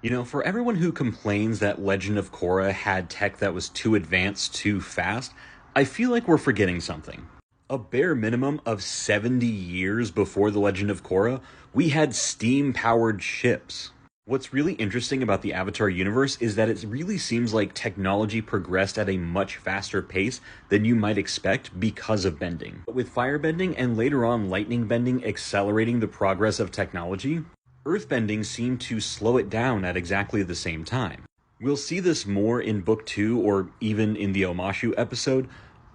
You know, for everyone who complains that Legend of Korra had tech that was too advanced too fast, I feel like we're forgetting something. A bare minimum of 70 years before The Legend of Korra, we had steam powered ships. What's really interesting about the Avatar universe is that it really seems like technology progressed at a much faster pace than you might expect because of bending. But with firebending and later on lightning bending accelerating the progress of technology, earthbending seemed to slow it down at exactly the same time. We'll see this more in Book 2 or even in the Omashu episode,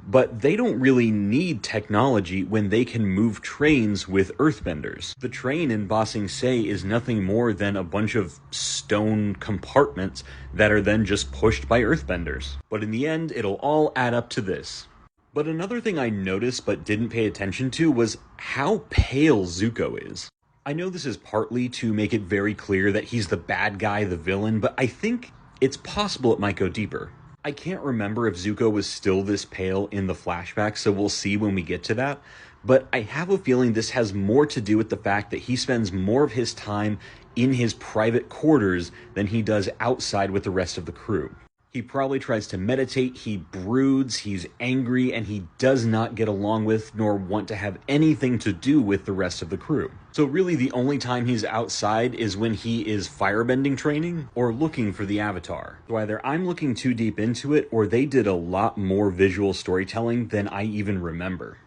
but they don't really need technology when they can move trains with earthbenders. The train in Ba Sing Se is nothing more than a bunch of stone compartments that are then just pushed by earthbenders. But in the end, it'll all add up to this. But another thing I noticed but didn't pay attention to was how pale Zuko is. I know this is partly to make it very clear that he's the bad guy, the villain, but I think it's possible it might go deeper. I can't remember if Zuko was still this pale in the flashback, so we'll see when we get to that, but I have a feeling this has more to do with the fact that he spends more of his time in his private quarters than he does outside with the rest of the crew. He probably tries to meditate, he broods, he's angry, and he does not get along with nor want to have anything to do with the rest of the crew. So really the only time he's outside is when he is firebending training or looking for the Avatar. So either I'm looking too deep into it or they did a lot more visual storytelling than I even remember.